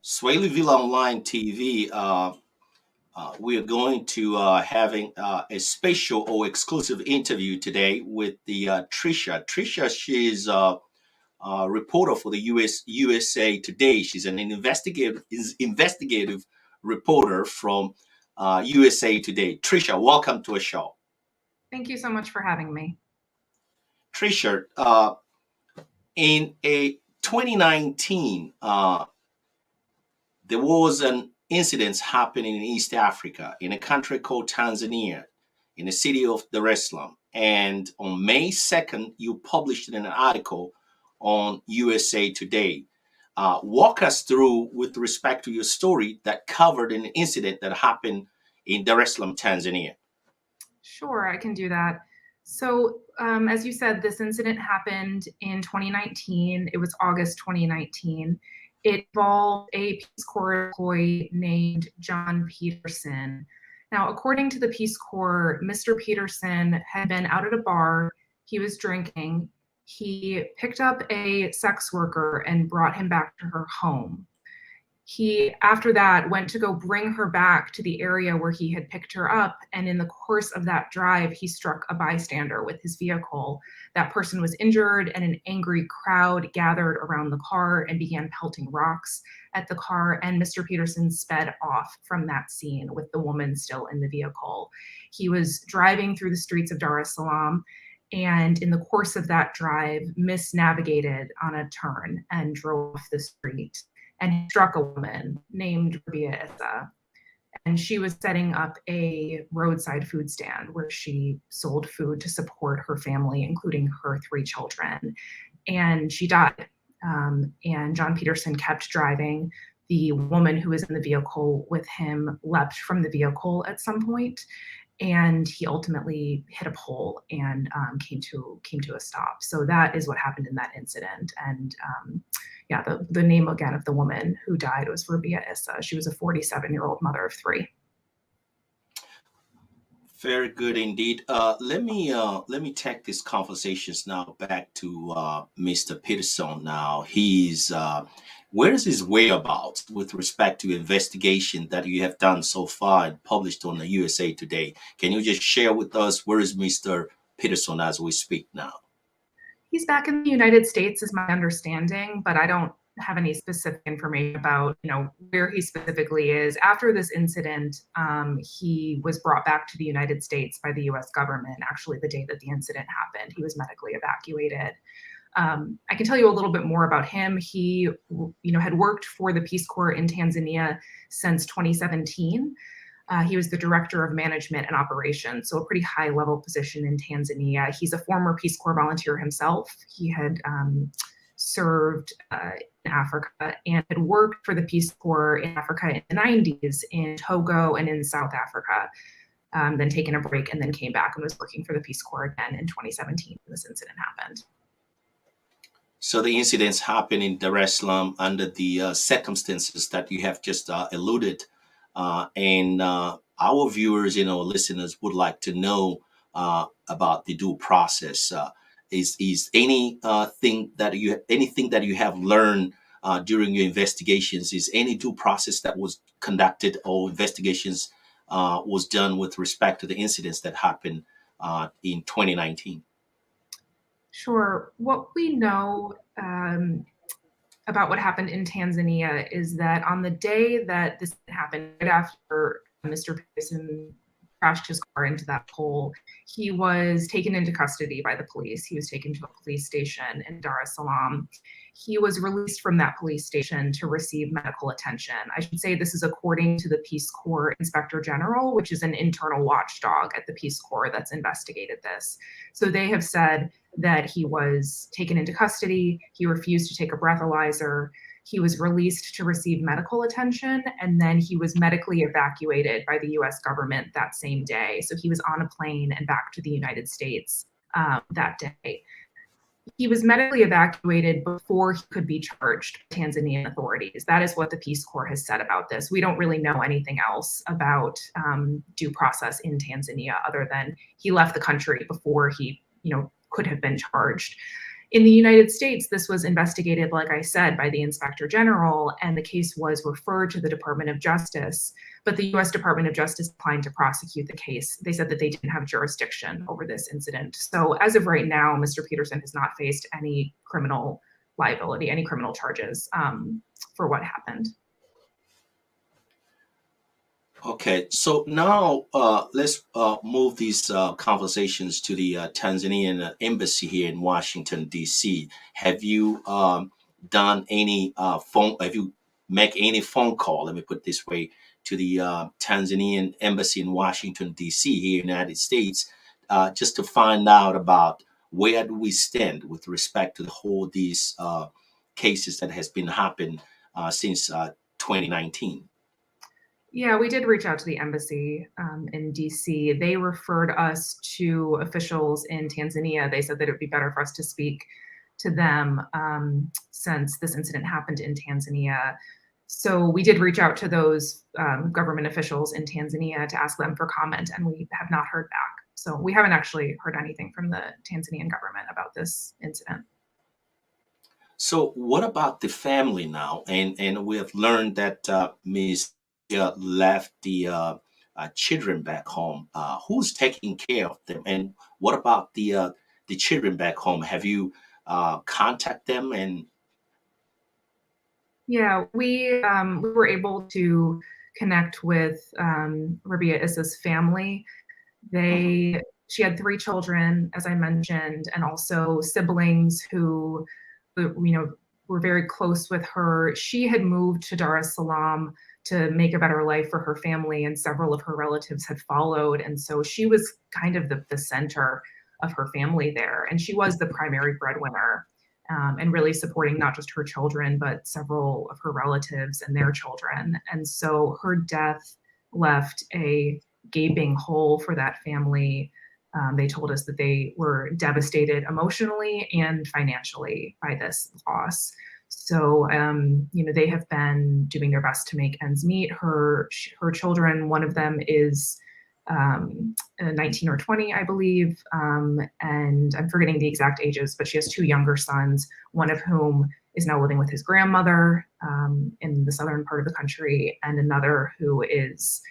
Swaley Villa Online TV, we are going to having a special or exclusive interview today with the Tricia. Tricia, she is a reporter for the USA Today. She's an investigative reporter from USA Today. Tricia, welcome to a show. Thank you so much for having me. Tricia, in a 2019, there was an incident happening in East Africa in a country called Tanzania, in the city of Dar es Salaam. And on May 2nd, you published an article on USA Today. Walk us through with respect to your story that covered an incident that happened in Dar es Salaam, Tanzania. Sure, I can do that. So as you said, this incident happened in 2019. It was August 2019. It involved a Peace Corps employee named John Peterson. Now, according to the Peace Corps, Mr. Peterson had been out at a bar. He was drinking. He picked up a sex worker and brought him back to her home. He, after that, went to go bring her back to the area where he had picked her up. And in the course of that drive, he struck a bystander with his vehicle. That person was injured, and an angry crowd gathered around the car and began pelting rocks at the car. And Mr. Peterson sped off from that scene with the woman still in the vehicle. He was driving through the streets of Dar es Salaam, and in the course of that drive, misnavigated on a turn and drove off the street. And he struck a woman named Rabia Issa. And she was setting up a roadside food stand where she sold food to support her family, including her 3 children. And she died. And John Peterson kept driving. The woman who was in the vehicle with him leapt from the vehicle at some point, and he ultimately hit a pole and came to a stop. So that is what happened in that incident. And yeah, the name again of the woman who died was Rabia Issa. She was a 47-year-old mother of 3. Very good indeed. Let me take these conversations now back to Mr. Peterson. Now he's where is his whereabouts with respect to investigation that you have done so far and published on the USA Today? Can you just share with us where is Mr. Peterson as we speak now? He's back in the United States, is my understanding, but I don't have any specific information about, where he specifically is. After this incident, he was brought back to the United States by the U.S. government. Actually, the day that the incident happened, he was medically evacuated. I can tell you a little bit more about him. He, had worked for the Peace Corps in Tanzania since 2017. He was the director of management and operations, so a pretty high level position in Tanzania. He's a former Peace Corps volunteer himself. He had served in Africa and had worked for the Peace Corps in Africa in the 90s, in Togo and in South Africa, then taken a break and then came back and was working for the Peace Corps again in 2017 when this incident happened. So the incidents happened in Dar es Salaam under the circumstances that you have just alluded. And our viewers, listeners would like to know about the due process. Is anything that you have learned during your investigations? Is any due process that was conducted or investigations was done with respect to the incidents that happened in 2019? Sure. What we know about what happened in Tanzania is that on the day that this happened, right after Mr. Peterson crashed his car into that pole, he was taken into custody by the police. He was taken to a police station in Dar es Salaam. He was released from that police station to receive medical attention. I should say this is according to the Peace Corps Inspector General, which is an internal watchdog at the Peace Corps that's investigated this. So they have said that he was taken into custody. He refused to take a breathalyzer. He was released to receive medical attention, and then he was medically evacuated by the US government that same day. So he was on a plane and back to the United States that day. He was medically evacuated before he could be charged by Tanzanian authorities. That is what the Peace Corps has said about this. We don't really know anything else about due process in Tanzania other than he left the country before he, could have been charged. In the United States, this was investigated, like I said, by the Inspector General, and the case was referred to the Department of Justice. But the US Department of Justice declined to prosecute the case. They said that they didn't have jurisdiction over this incident. So as of right now, Mr. Peterson has not faced any criminal liability, any criminal charges for what happened. Okay, so now let's move these conversations to the Tanzanian embassy here in Washington D.C. Have you done any Have you make any phone call? Let me put it this way, to the Tanzanian embassy in Washington D.C. here in the United States, just to find out about where do we stand with respect to the whole these cases that has been happening since 2019. Yeah, we did reach out to the embassy in DC. They referred us to officials in Tanzania. They said that it would be better for us to speak to them since this incident happened in Tanzania. So we did reach out to those government officials in Tanzania to ask them for comment, and we have not heard back. So we haven't actually heard anything from the Tanzanian government about this incident. So, what about the family now? And we have learned that Ms. left the children back home. Who's taking care of them? And what about the children back home? Have you contact them? And Yeah, we were able to connect with Rabia Issa's family. Mhm. She had 3 children, as I mentioned, and also siblings who, were very close with her. She had moved to Dar es Salaam to make a better life for her family, and several of her relatives had followed, and so she was kind of the center of her family there, and she was the primary breadwinner, and really supporting not just her children, but several of her relatives and their children, and so her death left a gaping hole for that family. They told us that they were devastated emotionally and financially by this loss. So, they have been doing their best to make ends meet. Her children, one of them is 19 or 20, I believe, and I'm forgetting the exact ages, but she has 2 younger sons, one of whom is now living with his grandmother in the southern part of the country, and another who is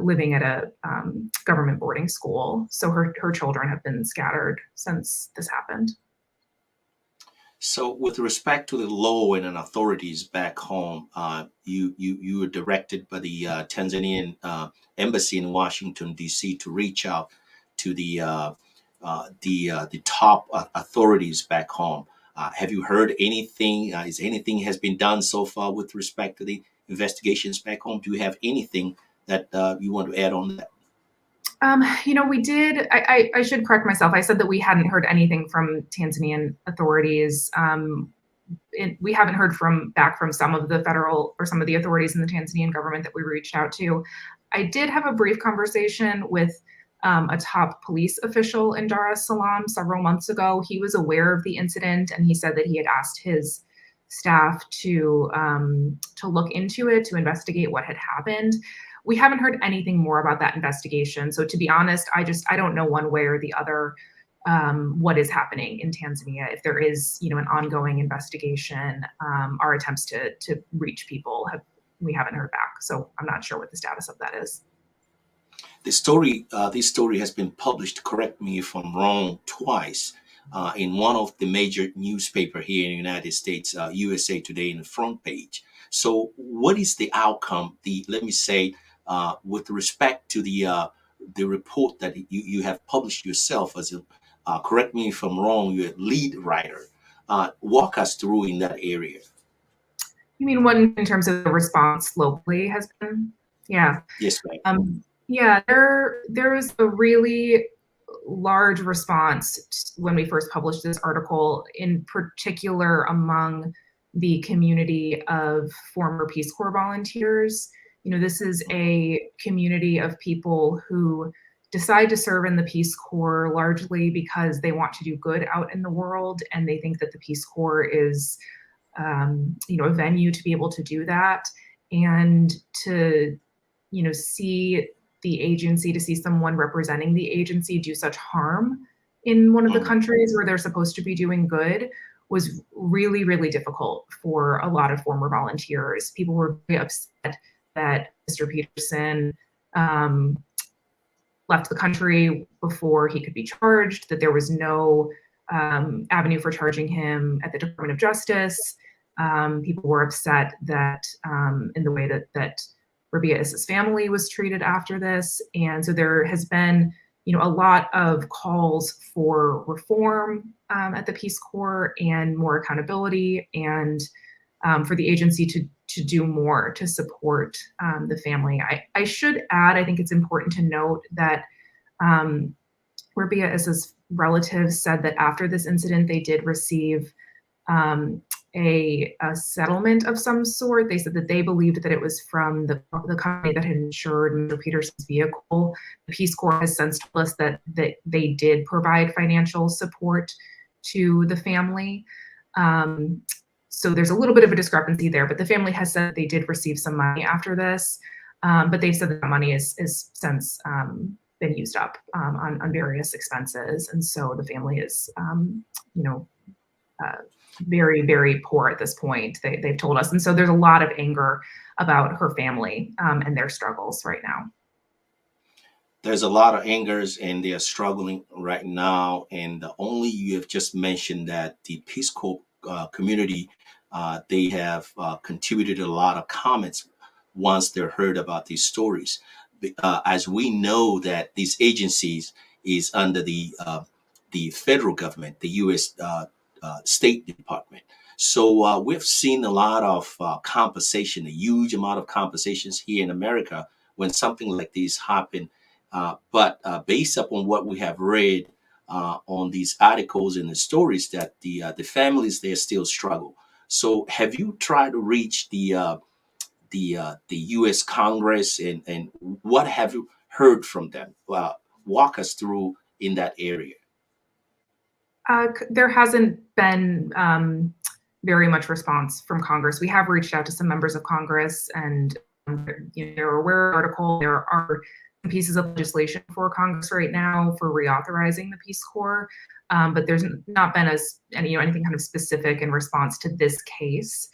living at a government boarding school. So her children have been scattered since this happened. So, with respect to the law and authorities back home, you were directed by the Tanzanian embassy in Washington D.C. to reach out to the top authorities back home. Have you heard anything? Is anything has been done so far with respect to the investigations back home? Do you have anything that you want to add on that? We did. I should correct myself. I said that we hadn't heard anything from Tanzanian authorities. We haven't heard back from some of the federal or some of the authorities in the Tanzanian government that we reached out to. I did have a brief conversation with a top police official in Dar es Salaam several months ago. He was aware of the incident, and he said that he had asked his staff to look into it, to investigate what had happened. We haven't heard anything more about that investigation. So to be honest, I don't know one way or the other what is happening in Tanzania. If there is, an ongoing investigation, our attempts to reach people we haven't heard back. So I'm not sure what the status of that is. This story has been published. Correct me if I'm wrong. Twice in one of the major newspaper here in the United States, USA Today, in the front page. So, what is the outcome? Let me say, with respect to the report that you have published yourself as a correct me if I'm wrong. You're a lead writer. Walk us through in that area. You mean what in terms of the response locally has been? Yeah. Yes, ma'am. Yeah, there was a really large response when we first published this article, in particular among the community of former Peace Corps volunteers. This is a community of people who decide to serve in the Peace Corps largely because they want to do good out in the world, and they think that the Peace Corps is, a venue to be able to do that, and to, see the agency, to see someone representing the agency do such harm in one of the Mhm. countries where they're supposed to be doing good was really, really difficult for a lot of former volunteers. People were very upset that Mr. Peterson left the country before he could be charged, that there was no avenue for charging him at the Department of Justice. People were upset that in the way that Rabia Issa's family was treated after this. And so there has been, a lot of calls for reform at the Peace Corps and more accountability, and for the agency to do more to support the family. I should add, I think it's important to note that Rabia Issa's relatives said that after this incident, they did receive a settlement of some sort. They said that they believed that it was from the company that had insured Mr. Peterson's vehicle. The Peace Corps has since told us that they did provide financial support to the family. So there's a little bit of a discrepancy there, but the family has said they did receive some money after this, but they've said that money is since been used up on various expenses, and so the family is, very, very poor at this point. They've told us, and so there's a lot of anger about her family and their struggles right now. There's a lot of angers and they are struggling right now. And only you have just mentioned that the Peace Corps community, they have contributed a lot of comments once they're heard about these stories. As we know that these agencies is under the federal government, the U.S. State Department. So we've seen a lot of compensation, a huge amount of compensations here in America when something like this happen. But based upon what we have read on these articles and the stories, that the families there still struggle. So have you tried to reach the U.S. Congress, and what have you heard from them? Walk us through in that area. There hasn't been very much response from Congress. We have reached out to some members of Congress, and they're aware of the article. There are pieces of legislation for Congress right now for reauthorizing the Peace Corps, but there's not been anything kind of specific in response to this case.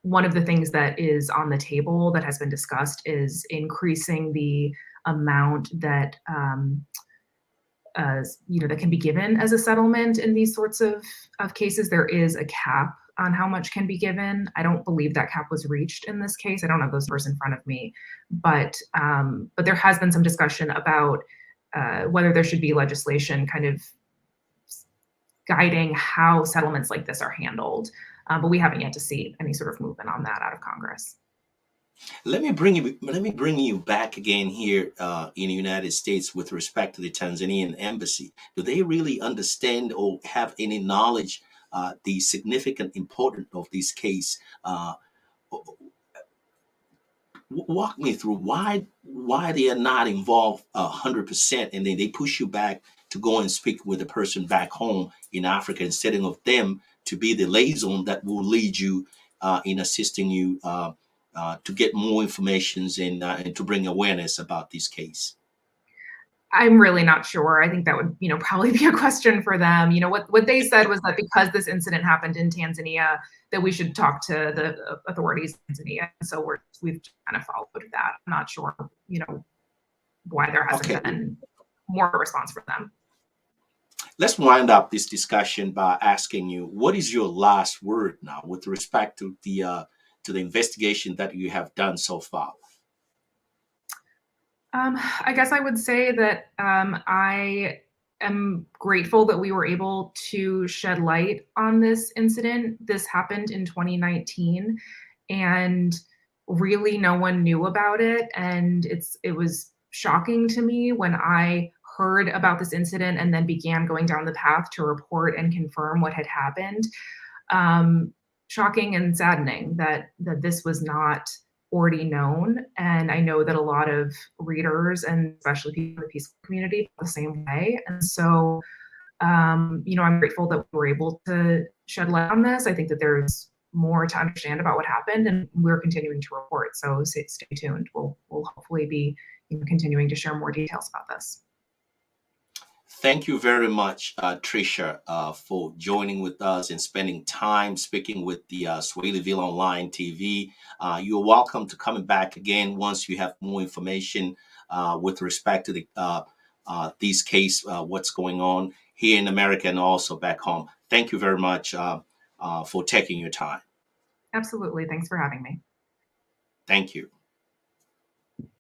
One of the things that is on the table that has been discussed is increasing the amount that that can be given as a settlement in these sorts of cases. There is a cap on how much can be given. I don't believe that cap was reached in this case. I don't have those numbers in front of me, but there has been some discussion about whether there should be legislation kind of guiding how settlements like this are handled. But we haven't yet to see any sort of movement on that out of Congress. Let me bring you back again here in the United States with respect to the Tanzanian embassy. Do they really understand or have any knowledge the significant importance of this case? Walk me through why they are not involved 100%, and then they push you back to go and speak with the person back home in Africa instead of them to be the liaison that will lead you in assisting you to get more information and to bring awareness about this case. I'm really not sure. I think that would, probably be a question for them. What they said was that because this incident happened in Tanzania, that we should talk to the authorities in Tanzania. So we've kind of followed that. I'm not sure, why there hasn't been more response from them. Let's wind up this discussion by asking you, what is your last word now with respect to the investigation that you have done so far? I guess I would say that I am grateful that we were able to shed light on this incident. This happened in 2019, and really no one knew about it. And it was shocking to me when I heard about this incident and then began going down the path to report and confirm what had happened. Shocking and saddening that this was not already known. And I know that a lot of readers, and especially people in the peace community, feel the same way. And so, I'm grateful that we were able to shed light on this. I think that there's more to understand about what happened, and we're continuing to report. So stay tuned. We'll hopefully be continuing to share more details about this. Thank you very much, Tricia, for joining with us and spending time speaking with the Swahiliville Online TV. You're welcome to coming back again once you have more information with respect to these case, what's going on here in America and also back home. Thank you very much for taking your time. Absolutely. Thanks for having me. Thank you.